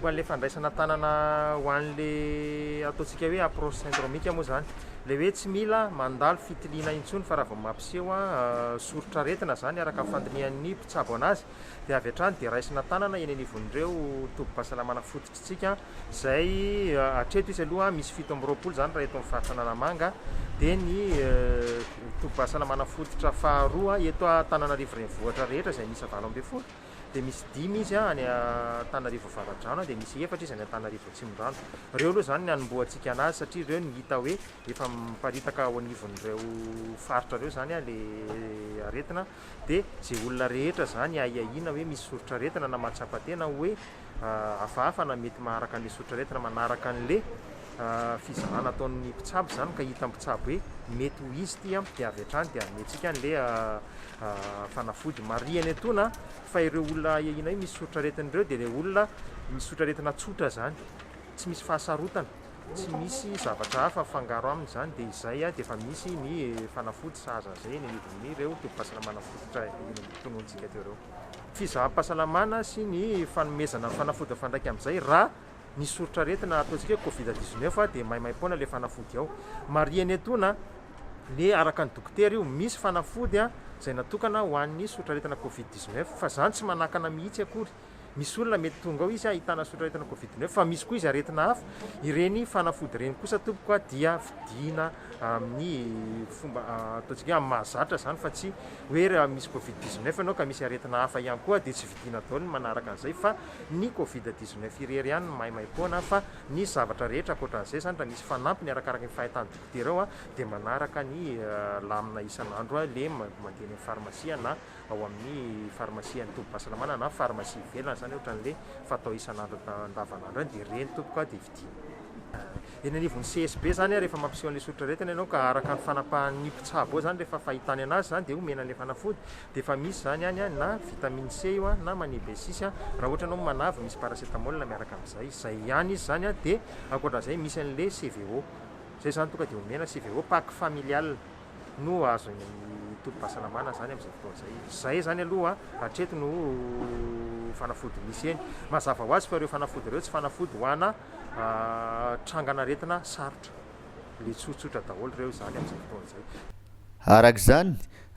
momba an'le fandraisana tanana ho an'le ataontsika hoe approche syndromique moa zany le hoe tsy mila mandalo fitiliana intsony fa raha vao mampiseho sorotra aretina zany araka fandinian'ny mpitsabo anazy dia avy hatrany dia raisina tanana eny anivon'ireo tobi-pahasalamana fototritsika izay hatreto izy aloha misy 7 zany raha eto amin'ny faritra Analamanga dia ny tobi-pahasalamana fototra faharoa eto Antananarivo renivohitra rehetra izay misy 20 dia misy 5 izy any Antananarivo Avaradrano dia misy 4 izy any Antananarivo Atsimondrano. Ireo aloha zany ny hanombohantsika anazy satria ireo ny hita hoe efa miparitaka ao anivon'ireo faritra ireo zany le aretina dia izay olona rehetra zany ahiahina hoe misy sorotra aretina na mahatsapa-tena hoe hafahafa na mety maharaka an'le sorotra aretina manaraka an'le fizarana ataon'ny mpitsabo zany ka hita mpitsabo hoe mety ho izy ty dia avy hatrany dia ameantsika an'le fanafody marihany atona fa ireo olona ahiahina hoe misy sorotra aretin'ireo dia le olona misy sorotra aretina tsotra zany tsy misy fahasarotana tsy misy zavatra hafa fangaro aminy zany dia izay dia efa misy ny fanafody sahaza zay ny anivon'ireo tobi-pahasalamana fototra tonontsika teo ireo fizaham-pahasalamana sy ny fanomezana fanafody fandraiky amin'izay raha ny sorotra aretina ataontsika hoe Covid-19 dia maimaimpona le fanafody ao marihany atona le araka ny dokotera io misy fanafody izay natokana ho an'ny sorotra aretina Covid-19 fa zany tsy manakana mihitsy akory misy olona mety tonga ao izy ahitana sorotra aretina Covid-19 fa misy koa izy aretina hafa ireny fanafody ireny kosa tompoka dia vidiana amin'ny fomba ataontsika hoe mahazatra zany fa tsy hoe raha misy Covid-19 ianao ka misy aretina hafa ihany koa dia tsy vidiana daholo ny manaraka an'izay fa ny Covid-19 irery ihany maimaimpona fa ny zavatra rehetra ankoatran'izay zany raha misy fanampiny arakaraka ny fahitan'ny dokotera ao dia manaraka ny lamina isan'andro le mandeha ny farmasia na ao amin'ny farmasia ny tobi-pahasalamana na farmasia ivelany zany ohatran'le fatao isan'andro andavanandro any dia reny tompoka dia vidiana eny anivon'ny CSB zany rehefa mampiseho an'le sorotra aretina ianao ka araka ny fanapahan'ny mpitsabo ao zany rehefa fahitany anazy zany dia omena an'le fanafody dia efa misy zany any na vitamine C io na mani B6 raha ohatra anao manava misy paracetamol miaraka amin'izay izay ihany izy zany dia ankoatran'izay misy an'le CVO zay zany tonga dia omena CVO pack familial no azo tobi-pahasalamana zany amin'izay fotoana zay zany aloha hatreto no fanafody misy eny mazava ho azy fa ireo fanafody ireo tsy fanafody ho ana trangana aretina sarotra le tsotsotra daholo ireo zany amin'izay fotoana zay arak'izany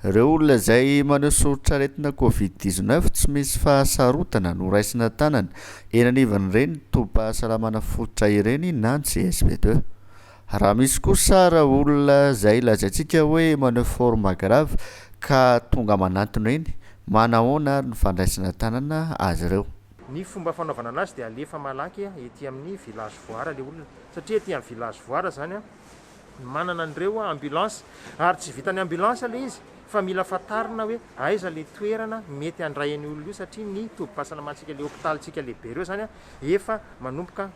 ireo olona izay maneho sorotra aretina Covid-19 tsy misy fahasarotana no raisina tanana eny anivon'ireny tobi-pahasalamana fototra ireny na ny CSB2 raha misy kosa raha olona izay lazaintsika hoe maneho forme grave ka tonga manantona eny manahoana ary ny fandraisana tanana azy ireo ny fomba fanaovana anazy dia alefa malaky ety amin'ny village voara le olona satria ety amin'ny village voara zany manana an'ireo ambulance ary tsy vitany ambulance le izy fa mila fatarina hoe aiza le toerana mety handray an'ny olona io satria ny tobi-pahasalamantsika le hôpitalitsika lehibe ireo zany efa manomboka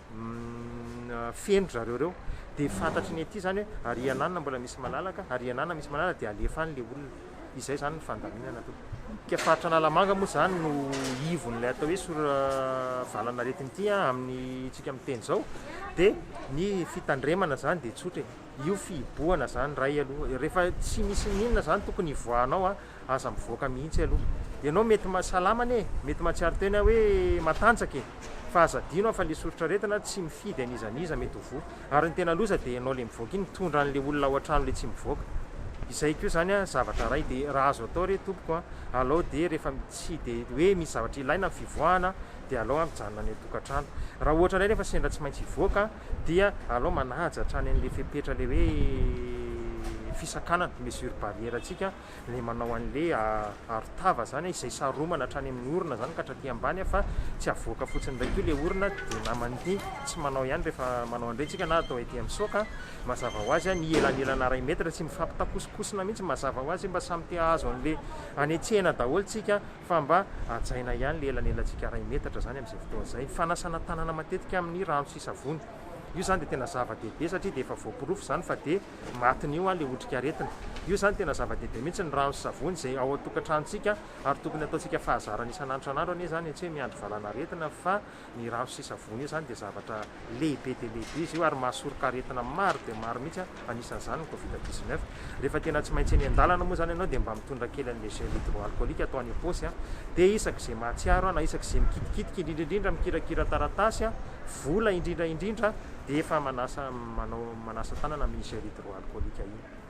feno zareo dia fantatry ny ety zany hoe arianana mbola misy malalaka arianana misy malalaka dia alefa any le olona izay zany ny fandaminana toa faritra Analamanga moa zany no ivon'ilay atao hoe valana aretiny ity amin'ny tsika miteny zao dia ny fitandremana zany dia tsotra io fihibohana zany ray aloha rehefa tsy misy ninona zany tokony hivoahanao aza mivoaka mihitsy aloha ianao mety mahasalamane mety mahatsiaro tena hoe matanjaka fa azadino fa le sorotra aretina tsy mifidy an'izaniza mety ho voa ary ny tena loza dia ianao le mivoaka iny mitondra an'le olona ao an-trano le tsy mivoaka izay koa zany zavatra ray dia raha azo atao re tompoko alao dia rehefa tsy dia hoe misy zavatra ilaina fivoahana dia alao mijanona any tokantrano raha ohatra indray rehefa sendra tsy maintsy hivoaka dia alao manaja hatrany an'le fepetra le hoe fisakanana mesure barrière atsika le manao an'le arotava zany izay saromana hatrany amin'ny orona zany ka hatraty ambany fa tsy avoaka fotsiny indray koa le orona dia namany tsy manao ihany rehefa manao an'iretsika na atao ety amin'ny soka mazava ho azy ny elanelana 2 metra tsy mifampitakosokosona mihitsy mazava ho azy mba samy te azo an'le anetsena daholo tsika fa mba ajaina ihany le elanelantsika 2 metatra zany amin'izay fotoana izay fanasana tanana matetika amin'ny rano sy savony io zany de tena zava-dehibe satria de efa voapirofo zany fa de matin'io le otrika aretina io zany tena zava-dehibe mihitsy ny rano sy savony zay ao atokantranotsika ary tokony ataontsika fahazarana isan'andro ane zany tsy hoe miandry valana aretina fa ny rano sy savony io zany de zavatra lehibe de lehibe izy io ary mahasoroka aretina maro de maro mihitsy anisan'izany ny covid-19 rehefa tena tsy maintsy eny an-dalana moa zany ianao de mba mitondra kely an'le gel hydroalcoolique atao any am-paosy de isak'izay mahatsiaro na isak'izay mikitikitiky indrindraindrindra mikirakira taratasy vola indrindraindrindra de efa manasa tanana amin'ny gel hydroalcoolique io